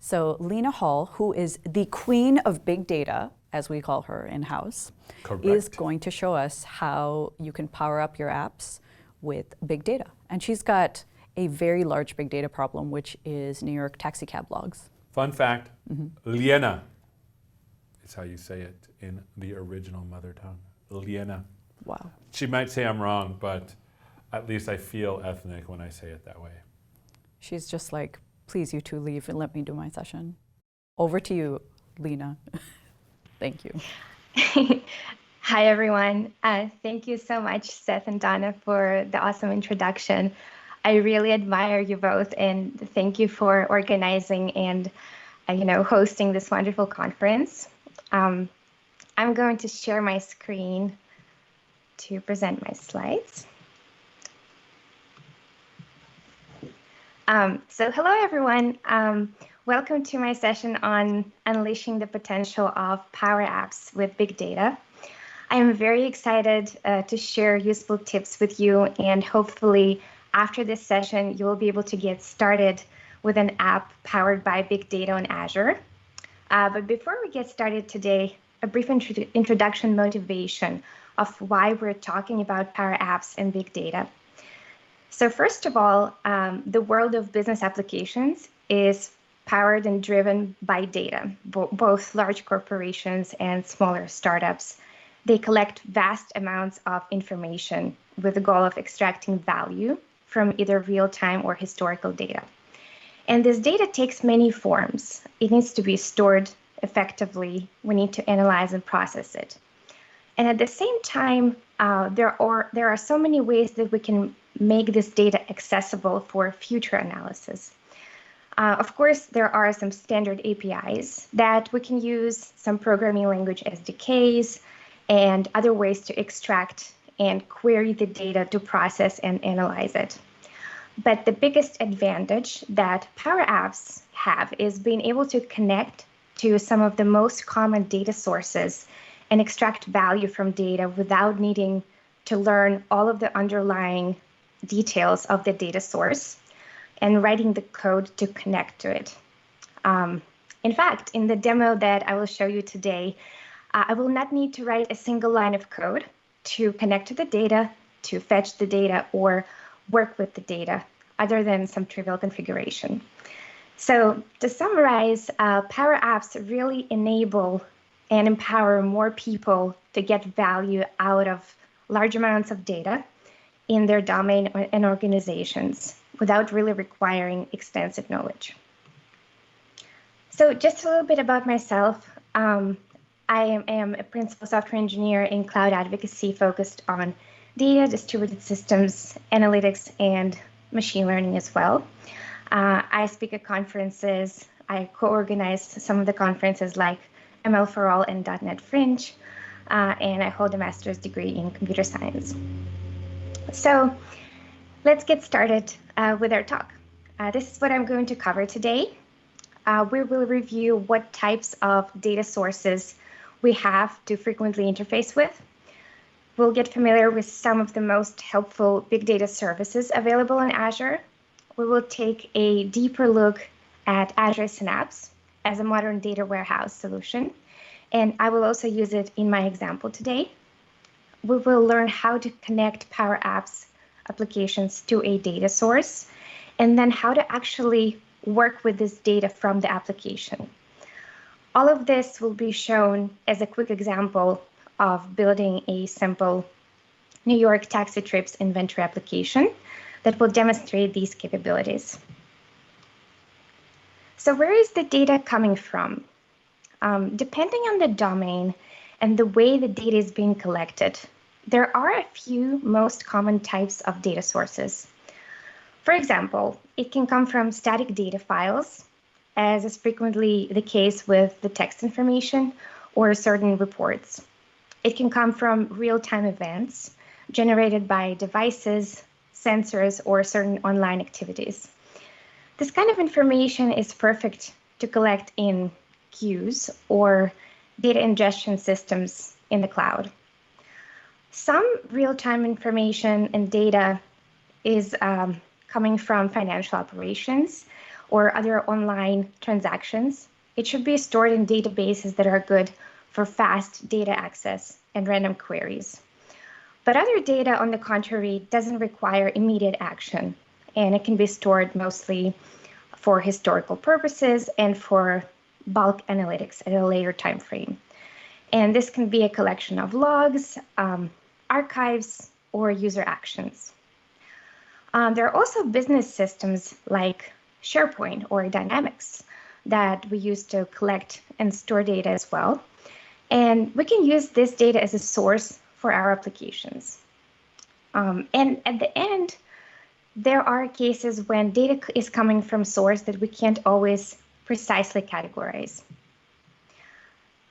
So Lena Hall, who is the queen of big data, as we call her in-house, is going to show us how you can power up your apps with big data. And she's got a very large big data problem, which is New York taxi cab logs. Fun fact, Lena is how you say it in the original mother tongue. Lena. Wow. She might say I'm wrong, but at least I feel ethnic when I say it that way. She's just like, please you two leave and let me do my session. Over to you, Lena. Thank you. Hi, everyone. Thank you so much, Seth and Donna, for the awesome introduction. I really admire you both, and thank you for organizing and hosting this wonderful conference. I'm going to share my screen to present my slides. So hello, everyone. Welcome to my session on unleashing the potential of PowerApps with big data. I am very excited to share useful tips with you, and hopefully after this session, you will be able to get started with an app powered by big data on Azure. But before we get started today, a brief introduction motivation of why we're talking about PowerApps and big data. So first of all, the world of business applications is powered and driven by data. Both large corporations and smaller startups, they collect vast amounts of information with the goal of extracting value from either real-time or historical data. And this data takes many forms. It needs to be stored effectively. We need to analyze and process it. And at the same time, there are so many ways that we can make this data accessible for future analysis. Of course, there are some standard APIs that we can use, some programming language SDKs, and other ways to extract and query the data to process and analyze it. But the biggest advantage that PowerApps have is being able to connect to some of the most common data sources and extract value from data without needing to learn all of the underlying details of the data source and writing the code to connect to it. In fact, in the demo that I will show you today, I will not need to write a single line of code to connect to the data, to fetch the data, or work with the data, other than some trivial configuration. So to summarize, PowerApps really enable and empower more people to get value out of large amounts of data in their domain and organizations without really requiring extensive knowledge. So just a little bit about myself. I am a principal software engineer in cloud advocacy focused on data, distributed systems, analytics, and machine learning as well. I speak at conferences. I co-organize some of the conferences like ML for All and .NET Fringe, and I hold a master's degree in computer science. So let's get started with our talk. This is what I'm going to cover today. We will review what types of data sources we have to frequently interface with. We'll get familiar with some of the most helpful big data services available on Azure. We will take a deeper look at Azure Synapse as a modern data warehouse solution, and I will also use it in my example today. We will learn how to connect PowerApps applications to a data source, and then how to actually work with this data from the application. All of this will be shown as a quick example of building a simple New York taxi trips inventory application that will demonstrate these capabilities. So where is the data coming from? Depending on the domain and the way the data is being collected, there are a few most common types of data sources. For example, it can come from static data files, as is frequently the case with the text information or certain reports. It can come from real-time events generated by devices, sensors, or certain online activities. This kind of information is perfect to collect in queues or data ingestion systems in the cloud. Some real-time information and data is coming from financial operations or other online transactions, it should be stored in databases that are good for fast data access and random queries. But other data, on the contrary, doesn't require immediate action, and it can be stored mostly for historical purposes and for bulk analytics at a later time frame. And this can be a collection of logs, archives, or user actions. There are also business systems like SharePoint or Dynamics that we use to collect and store data as well. And we can use this data as a source for our applications. And at the end, there are cases when data is coming from source that we can't always precisely categorize.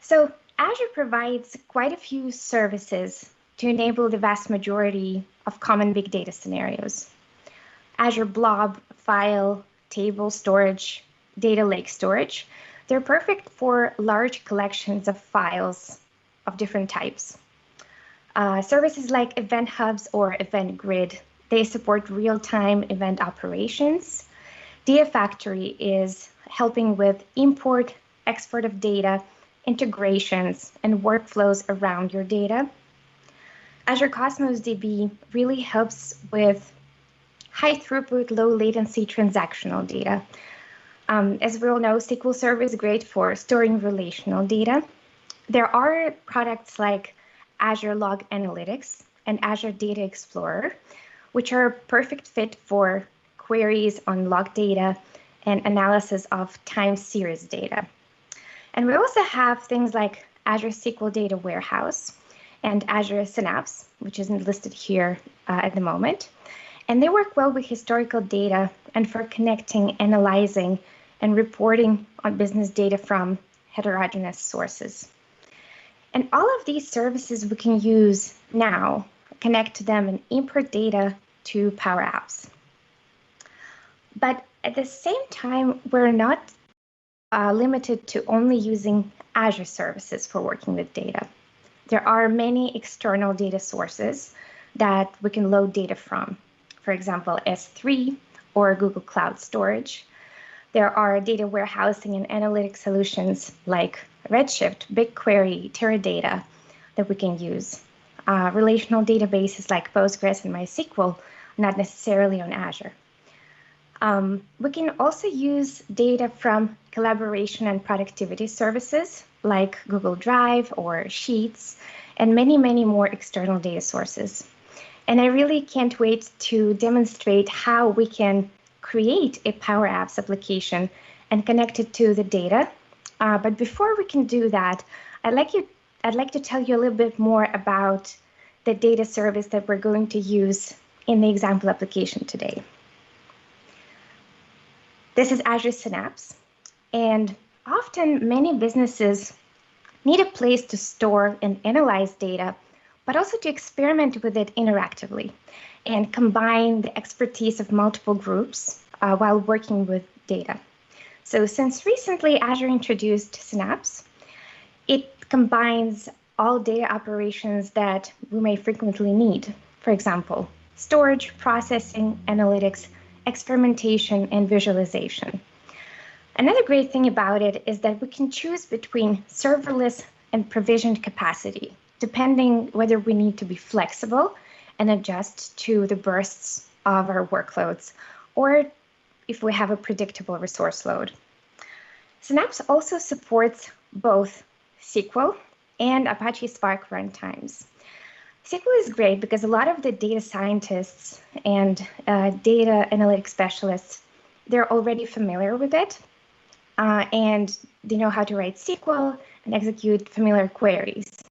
So Azure provides quite a few services to enable the vast majority of common big data scenarios. Azure Blob, File, Table Storage, Data Lake Storage, they're perfect for large collections of files of different types. Services like Event Hubs or Event Grid, they support real-time event operations. Data Factory is helping with import, export of data, integrations, and workflows around your data. Azure Cosmos DB really helps with high throughput, low latency transactional data. As we all know, SQL Server is great for storing relational data. There are products like Azure Log Analytics and Azure Data Explorer, which are a perfect fit for queries on log data and analysis of time series data. And we also have things like Azure SQL Data Warehouse and Azure Synapse, which isn't listed here at the moment. And they work well with historical data and for connecting, analyzing, and reporting on business data from heterogeneous sources. And all of these services we can use now, connect to them, and import data to PowerApps. But at the same time, we're not limited to only using Azure services for working with data. There are many external data sources that we can load data from. For example, S3 or Google Cloud Storage. There are data warehousing and analytic solutions like Redshift, BigQuery, Teradata that we can use. Relational databases like Postgres and MySQL, not necessarily on Azure. We can also use data from collaboration and productivity services like Google Drive or Sheets, and many, many more external data sources. And I really can't wait to demonstrate how we can create a PowerApps application and connect it to the data. But before we can do that, I'd like to tell you a little bit more about the data service that we're going to use in the example application today. This is Azure Synapse, and often many businesses need a place to store and analyze data, but also to experiment with it interactively and combine the expertise of multiple groups while working with data. So since recently Azure introduced Synapse, it combines all data operations that we may frequently need. For example, storage, processing, analytics, experimentation, and visualization. Another great thing about it is that we can choose between serverless and provisioned capacity, depending whether we need to be flexible and adjust to the bursts of our workloads, or if we have a predictable resource load. Synapse also supports both SQL and Apache Spark runtimes. SQL is great because a lot of the data scientists and data analytics specialists, they're already familiar with it, and they know how to write SQL and execute familiar queries.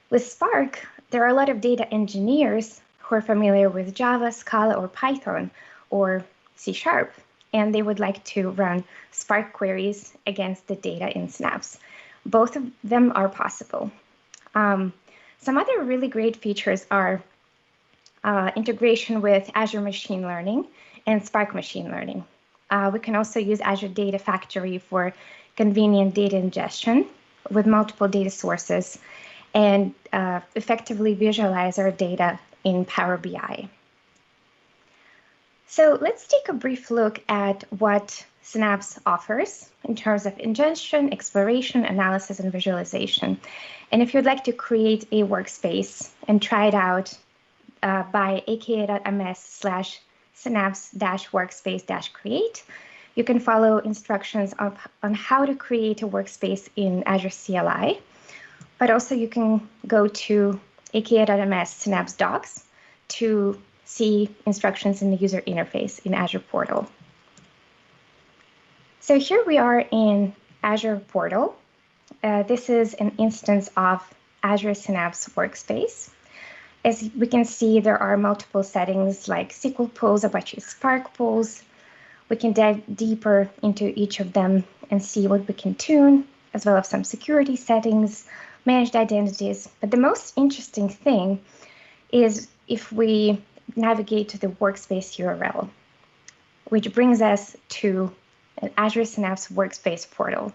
With Spark, there are a lot of data engineers who are familiar with Java, Scala, or Python, or C#, and they would like to run Spark queries against the data in Synapse. Both of them are possible. Some other really great features are integration with Azure Machine Learning and Spark Machine Learning. We can also use Azure Data Factory for convenient data ingestion with multiple data sources and effectively visualize our data in Power BI. So let's take a brief look at what Synapse offers in terms of ingestion, exploration, analysis, and visualization. And if you'd like to create a workspace and try it out by aka.ms/synapse-workspace-create, you can follow instructions on how to create a workspace in Azure CLI, but also you can go to aka.ms/synapse docs to see instructions in the user interface in Azure Portal. So here we are in Azure Portal. This is an instance of Azure Synapse Workspace. As we can see, there are multiple settings like SQL pools, Apache Spark pools. We can dive deeper into each of them and see what we can tune, as well as some security settings, managed identities. But the most interesting thing is if we navigate to the workspace URL, which brings us to an Azure Synapse Workspace portal.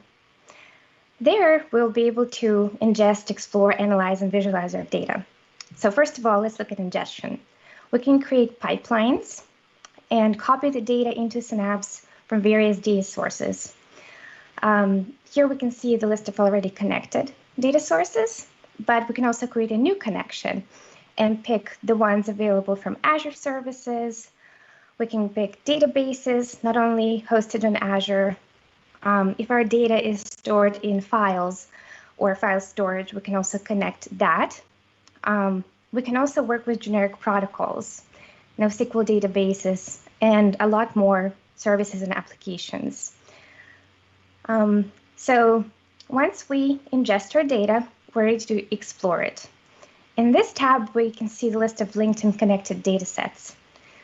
There, we'll be able to ingest, explore, analyze, and visualize our data. So first of all, let's look at ingestion. We can create pipelines and copy the data into Synapse from various data sources. Here we can see the list of already connected data sources, but we can also create a new connection and pick the ones available from Azure services. We can pick databases, not only hosted on Azure. If our data is stored in files or file storage, we can also connect that. We can also work with generic protocols, NoSQL databases, and a lot more services and applications. So once we ingest our data, we're ready to explore it. In this tab, we can see the list of linked and connected data sets.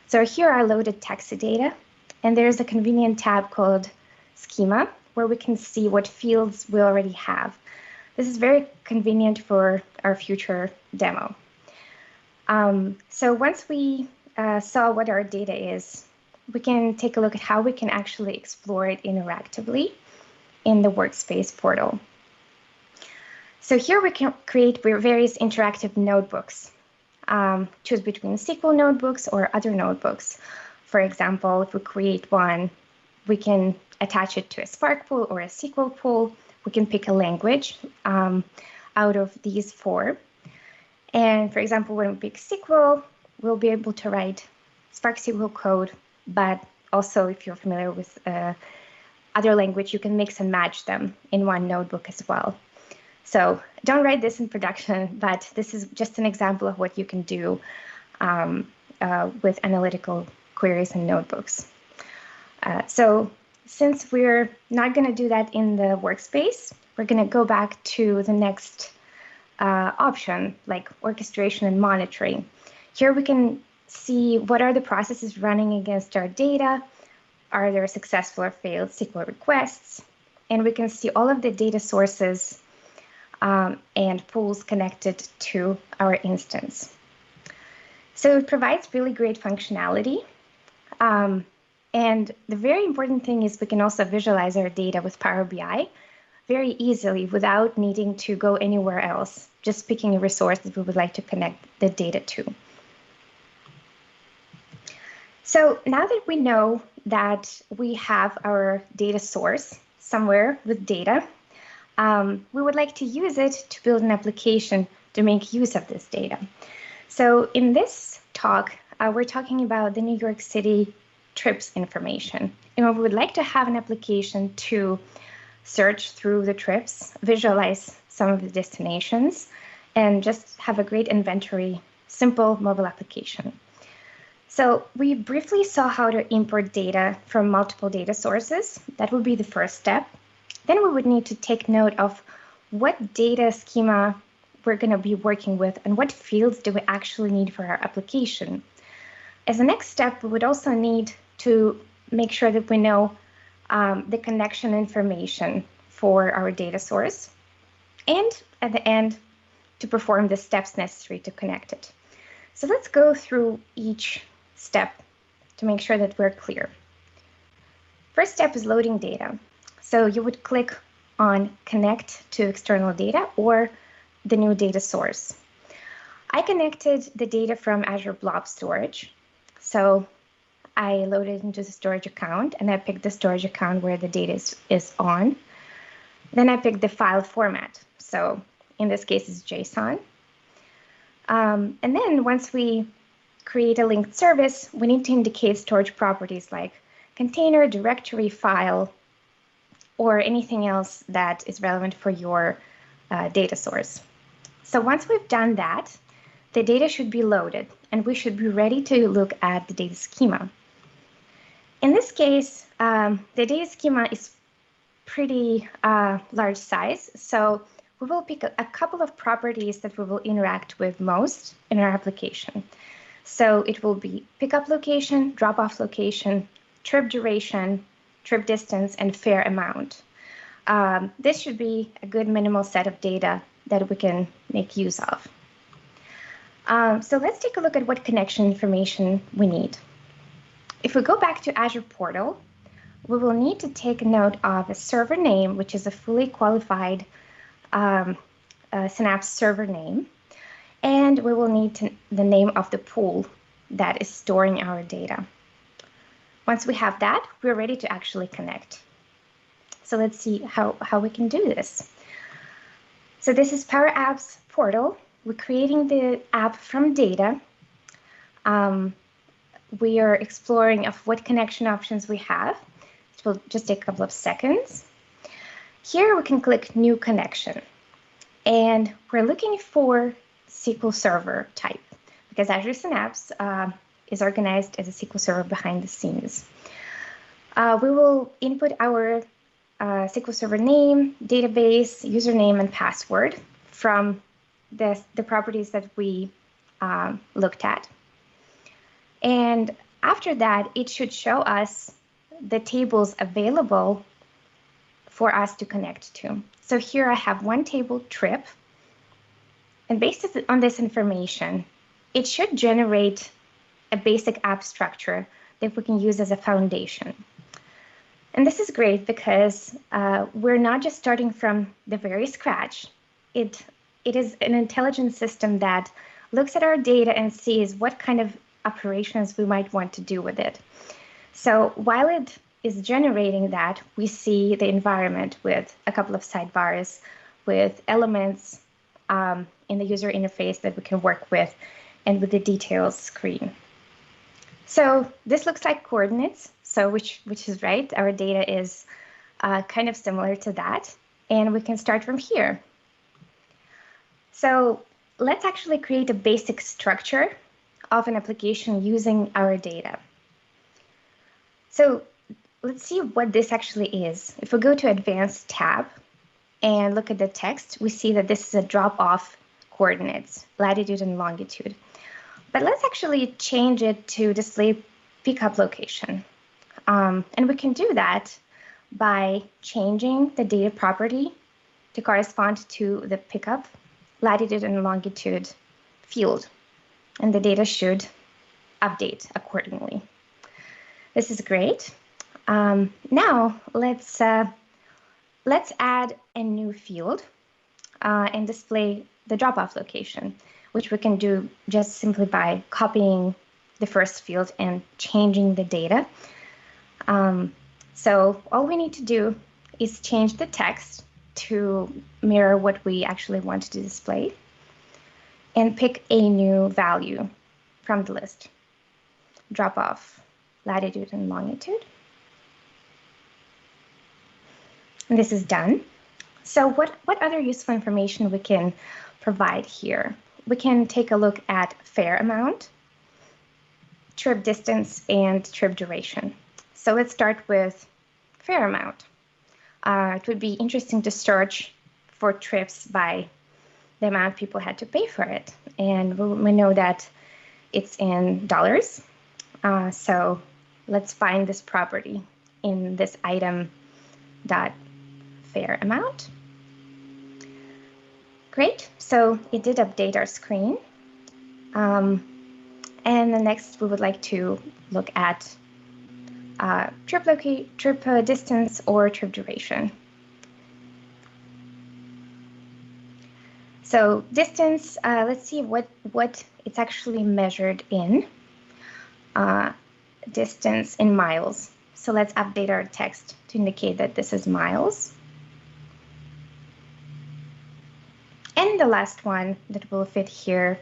So here are loaded taxi data, and there's a convenient tab called Schema, where we can see what fields we already have. This is very convenient for our future demo. So once we saw what our data is, we can take a look at how we can actually explore it interactively in the Workspace portal. So here we can create various interactive notebooks. Choose between SQL notebooks or other notebooks. For example, if we create one, we can attach it to a Spark pool or a SQL pool. We can pick a language out of these four. And for example, when we pick SQL, we'll be able to write Spark SQL code, but also if you're familiar with other language, you can mix and match them in one notebook as well. So don't write this in production, but this is just an example of what you can do with analytical queries and notebooks. So since we're not going to do that in the workspace, we're going to go back to the next option, like orchestration and monitoring. Here we can see what are the processes running against our data, are there successful or failed SQL requests, and we can see all of the data sources and pools connected to our instance. So it provides really great functionality. And the very important thing is we can also visualize our data with Power BI very easily without needing to go anywhere else, just picking a resource that we would like to connect the data to. So now that we know that we have our data source somewhere with data, we would like to use it to build an application to make use of this data. So in this talk, we're talking about the New York City trips information. And we would like to have an application to search through the trips, visualize some of the destinations, and just have a great inventory, simple mobile application. So we briefly saw how to import data from multiple data sources. That would be the first step. Then we would need to take note of what data schema we're going to be working with and what fields do we actually need for our application. As a next step, we would also need to make sure that we know the connection information for our data source, and at the end, to perform the steps necessary to connect it. So let's go through each step to make sure that we're clear. First step is loading data. So you would click on Connect to External Data or the new data source. I connected the data from Azure Blob Storage. So I load it into the storage account, and I pick the storage account where the data is on. Then I pick the file format. So in this case, it's JSON. And then once we create a linked service, we need to indicate storage properties like container, directory, file, or anything else that is relevant for your data source. So once we've done that, the data should be loaded, and we should be ready to look at the data schema. In this case, the data schema is pretty large size, so we will pick a couple of properties that we will interact with most in our application. So it will be pickup location, drop-off location, trip duration, trip distance, and fare amount. This should be a good minimal set of data that we can make use of. So let's take a look at what connection information we need. If we go back to Azure Portal, we will need to take note of a server name, which is a fully qualified Synapse server name, and we will need the name of the pool that is storing our data. Once we have that, we're ready to actually connect. So let's see how we can do this. So this is PowerApps portal. We're creating the app from data. We are exploring of what connection options we have. It will just take a couple of seconds. Here we can click New Connection. And we're looking for SQL Server type, because Azure Synapse is organized as a SQL Server behind the scenes. We will input our SQL Server name, database, username, and password from the properties that we looked at. And after that, it should show us the tables available for us to connect to. So here I have one table, trip, and based on this information, it should generate a basic app structure that we can use as a foundation. And this is great because we're not just starting from the very scratch. It is an intelligent system that looks at our data and sees what kind of operations we might want to do with it. So while it is generating that, we see the environment with a couple of sidebars, with elements in the user interface that we can work with, and with the details screen. So this looks like coordinates, so which is right. Our data is kind of similar to that, and we can start from here. So let's actually create a basic structure of an application using our data. So let's see what this actually is. If we go to Advanced tab and look at the text, we see that this is a drop-off coordinates, latitude and longitude. But let's actually change it to display pickup location. And we can do that by changing the data property to correspond to the pickup, latitude and longitude field. And the data should update accordingly. This is great. Now let's add a new field and display the drop-off location, which we can do just simply by copying the first field and changing the data. So all we need to do is change the text to mirror what we actually want to display and pick a new value from the list. Drop off latitude and longitude. And this is done. So what other useful information we can provide here? We can take a look at fare amount, trip distance, and trip duration. So let's start with fare amount. It would be interesting to search for trips by the amount people had to pay for it. And we know that it's in dollars. So let's find this property in this item dot fare amount. Great, so it did update our screen. And the next we would like to look at trip distance or trip duration. So distance, let's see what it's actually measured in. distance in miles. So let's update our text to indicate that this is miles. And the last one that will fit here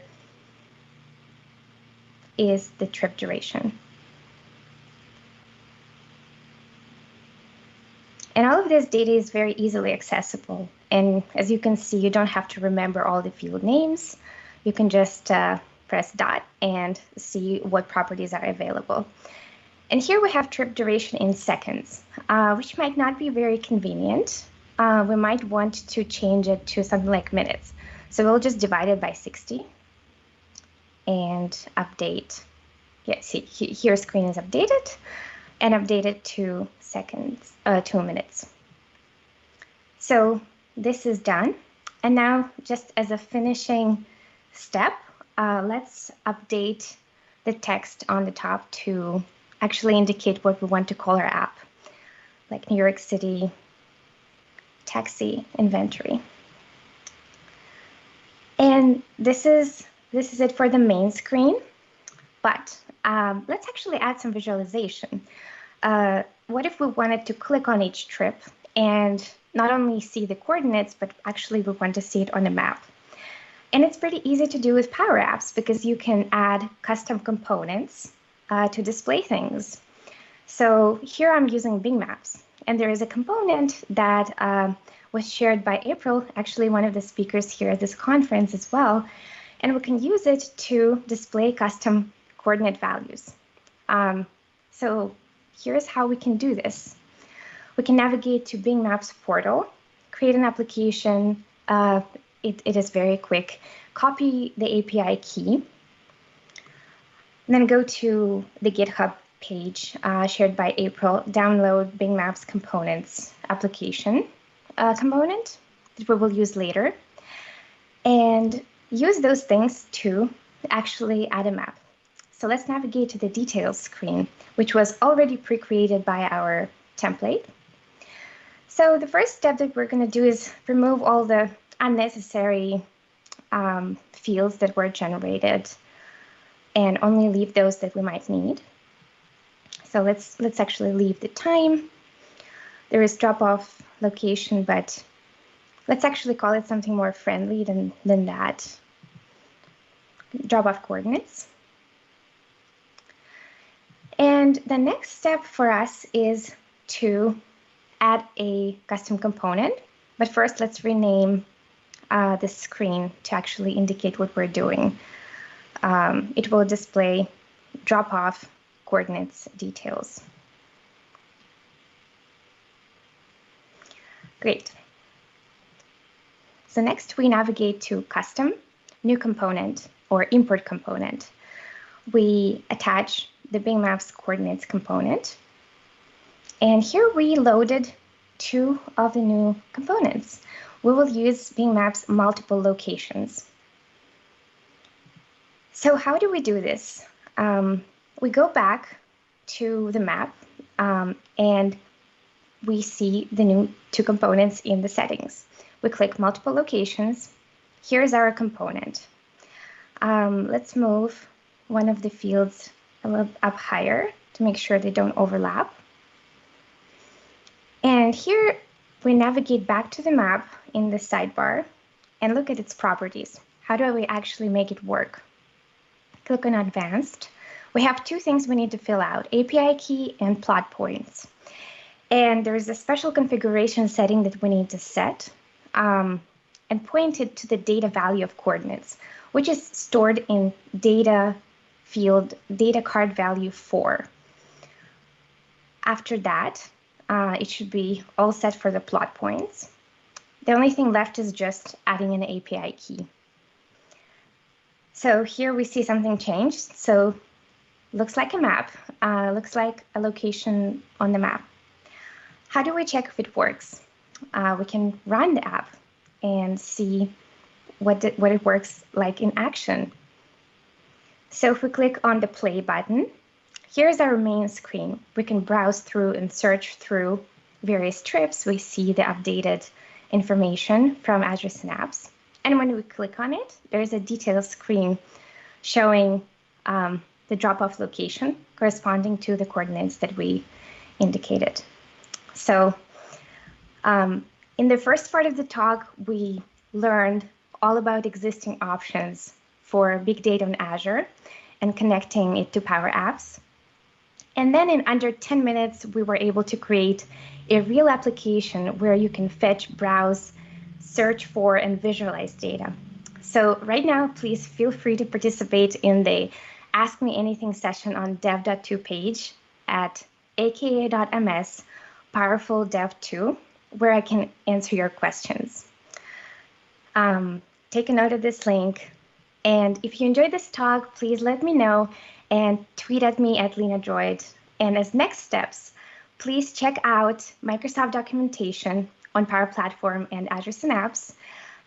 is the trip duration. And all of this data is very easily accessible. And as you can see, you don't have to remember all the field names. You can just press dot and see what properties are available. And here we have trip duration in seconds, which might not be very convenient. We might want to change it to something like minutes. So we'll just divide it by 60 and update. Yeah, see, here screen is updated and updated to seconds, 2 minutes. So this is done. And now just as a finishing step, let's update the text on the top to actually indicate what we want to call our app, like New York City taxi inventory. And this is it for the main screen, but let's actually add some visualization. What if we wanted to click on each trip and not only see the coordinates, but actually we want to see it on a map? And it's pretty easy to do with PowerApps because you can add custom components to display things. So here I'm using Bing Maps, and there is a component that was shared by April, actually one of the speakers here at this conference as well, and we can use it to display custom coordinate values. So here's how we can do this. We can navigate to Bing Maps portal, create an application. It is very quick. Copy the API key, and then go to the GitHub page shared by April, download Bing Maps components application component that we will use later, and use those things to actually add a map. So let's navigate to the details screen, which was already pre-created by our template. So the first step that we're going to do is remove all the unnecessary fields that were generated and only leave those that we might need. So let's actually leave the time. There is drop-off location, but let's actually call it something more friendly than that. Drop-off coordinates. And the next step for us is to add a custom component. But first, let's rename the screen to actually indicate what we're doing. It will display drop-off coordinates details. Great. So next we navigate to custom, new component, or import component. We attach the Bing Maps coordinates component. And here we loaded 2 of the new components. We will use Bing Maps multiple locations. So how do we do this? We go back to the map and we see the new 2 components in the settings. We click multiple locations. Here's our component. Let's move one of the fields a little up higher to make sure they don't overlap. And here we navigate back to the map in the sidebar and look at its properties. How do we actually make it work? Click on Advanced. We have 2 things we need to fill out, API key and plot points. And there's a special configuration setting that we need to set and point it to the data value of coordinates, which is stored in data field data card value 4. After that, it should be all set for the plot points. The only thing left is just adding an API key. So here we see something changed. So looks like a map, looks like a location on the map. How do we check if it works? We can run the app and see what it works like in action. So if we click on the play button, here's our main screen. We can browse through and search through various trips. We see the updated information from Azure Synapse. And when we click on it, there's a details screen showing the drop-off location corresponding to the coordinates that we indicated. So in the first part of the talk, we learned all about existing options for big data on Azure and connecting it to PowerApps. And then in under 10 minutes, we were able to create a real application where you can fetch, browse, search for, and visualize data. So right now, please feel free to participate in the Ask Me Anything session on dev.to page at aka.ms powerful dev2, where I can answer your questions. Take a note of this link. And if you enjoyed this talk, please let me know and tweet at me at LenaDroid. And as next steps, please check out Microsoft documentation on Power Platform and Azure Synapse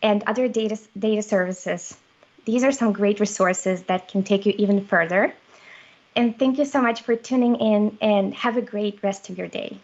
and other data services. These are some great resources that can take you even further. And thank you so much for tuning in, and have a great rest of your day.